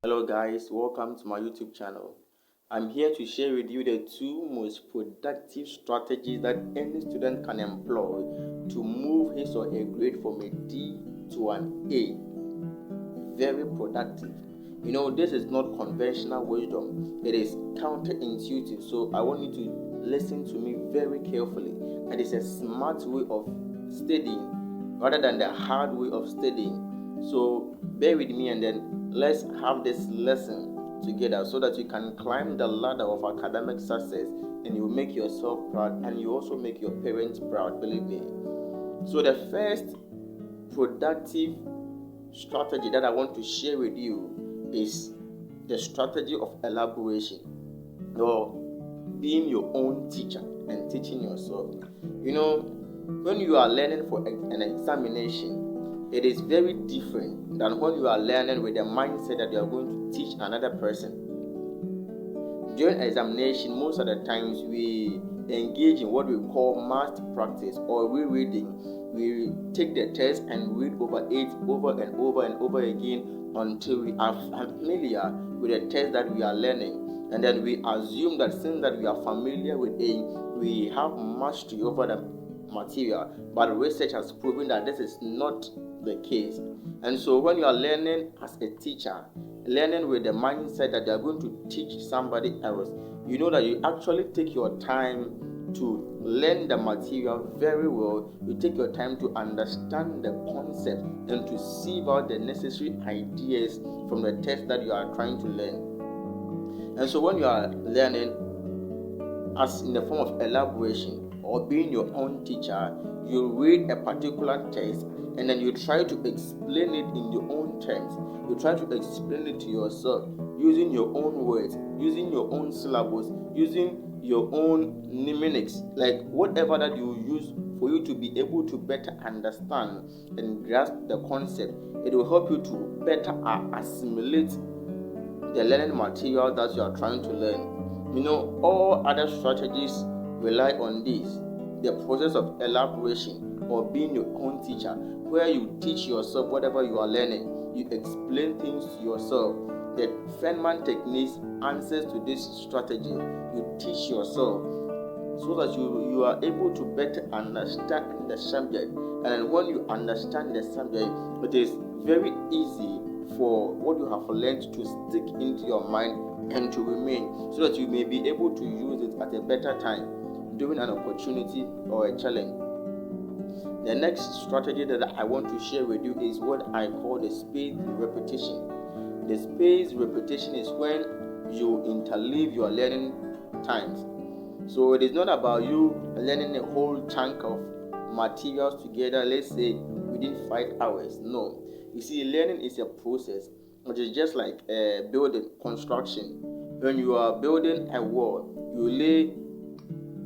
Hello guys, welcome to my YouTube channel. I'm here to share with you the two most productive strategies that any student can employ to move his or her grade from a D to an A. Very productive. This is not conventional wisdom. It is counterintuitive. So I want you to listen to me very carefully. It is a smart way of studying rather than the hard way of studying. So bear with me and then let's have this lesson together so that you can climb the ladder of academic success and you make yourself proud and you also make your parents proud, believe me. So the first productive strategy that I want to share with you is the strategy of elaboration, or being your own teacher and teaching yourself. When you are learning for an examination, it is very different than when you are learning with the mindset that you are going to teach another person. During examination, most of the times we engage in what we call math practice or rereading. We take the test and read over it over and over and over again until we are familiar with the test that we are learning. And then we assume that since that we are familiar with it, we have mastery over the material. But research has proven that this is not the case. And so when you are learning as a teacher, learning with the mindset that you are going to teach somebody else, you know that you actually take your time to learn the material very well. You take your time to understand the concept and to sieve out the necessary ideas from the text that you are trying to learn. And so when you are learning as in the form of elaboration or being your own teacher, you read a particular text and then you try to explain it in your own terms. You try to explain it to yourself using your own words, using your own syllables, using your own mnemonics, like whatever that you use for you to be able to better understand and grasp the concept. It will help you to better assimilate the learning material that you are trying to learn. All other strategies rely on this, the process of elaboration or being your own teacher, where you teach yourself whatever you are learning. You explain things to yourself. The Feynman techniques answers to this strategy. You teach yourself so that you are able to better understand the subject. And when you understand the subject, it is very easy for what you have learned to stick into your mind and to remain, so that you may be able to use it at a better time during an opportunity or a challenge. The next strategy that I want to share with you is what I call the spaced repetition. The spaced repetition is when you interleave your learning times. So it is not about you learning a whole chunk of materials together, let's say within 5 hours. No. You see, learning is a process, which is just like building, construction. When you are building a wall, you lay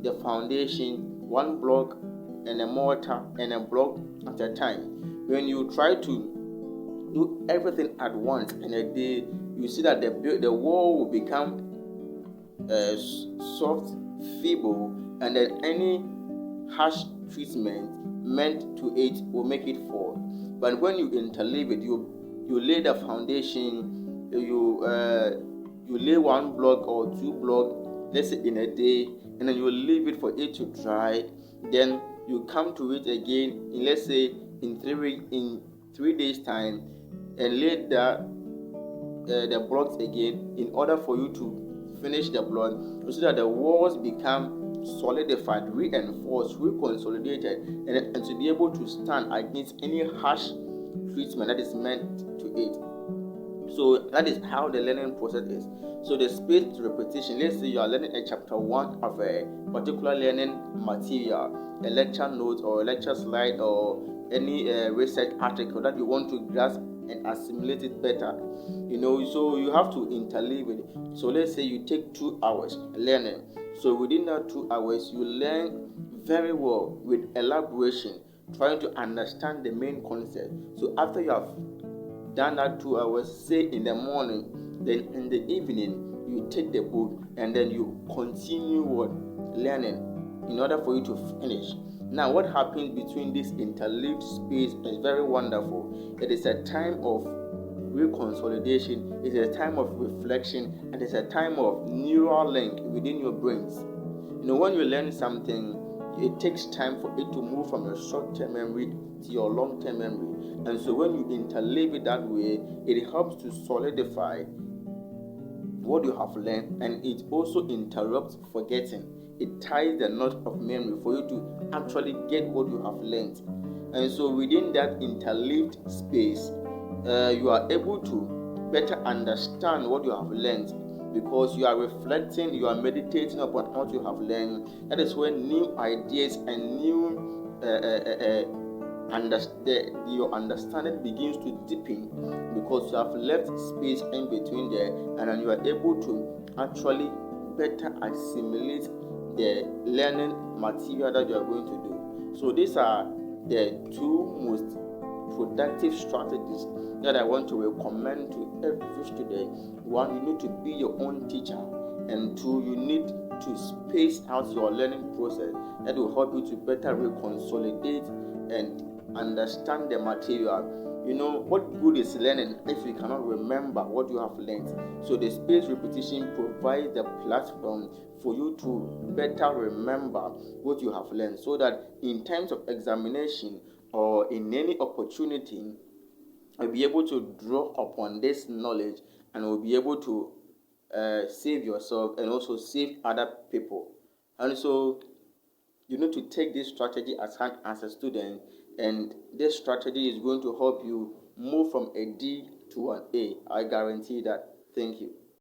the foundation, one block and a mortar and a block at a time. When you try to do everything at once in a day, you see that the wall will become soft, feeble, and then any harsh treatment meant to it will make it fall. But when you interleave it, you lay the foundation, you lay one block or two blocks, let's say in a day, and then you leave it for it to dry. Then you come to it again in, let's say, in 3 days time, and lay the blocks again in order for you to finish the block, so that the walls become solidified, reinforced, reconsolidated, and to be able to stand against any harsh treatment that is meant to it. So that is how the learning process is. So the spaced repetition, let's say you are learning a chapter 1 of a particular learning material, a lecture note or a lecture slide or any research article that you want to grasp and assimilate it better. So you have to interleave it. So let's say you take 2 hours learning. So within that 2 hours, you learn very well with elaboration, trying to understand the main concept. So after you have done that 2 hours, say in the morning, then in the evening, you take the book and then you continue learning in order for you to finish. Now, what happens between this interleaved space is very wonderful. It is a time of reconsolidation, it's a time of reflection, and it's a time of neural link within your brains. When you learn something, it takes time for it to move from your short-term memory to your long-term memory. And so when you interleave it that way, it helps to solidify what you have learned, and it also interrupts forgetting. It ties the knot of memory for you to actually get what you have learned. And so within that interleaved space, you are able to better understand what you have learned, because you are reflecting, you are meditating upon what you have learned. That is when new ideas and new your understanding begins to deepen, because you have left space in between there, and then you are able to actually better assimilate the learning material that you are going to do. So these are the two most productive strategies that I want to recommend to every student. One, you need to be your own teacher, and two, you need to space out your learning process. That will help you to better reconsolidate and understand the material. What good is learning if you cannot remember what you have learned? So the spaced repetition provides the platform for you to better remember what you have learned, so that in times of examination or in any opportunity, you'll be able to draw upon this knowledge, and will be able to save yourself and also save other people. And so you need to take this strategy as hand as a student, and this strategy is going to help you move from a D to an A. I guarantee that. Thank you.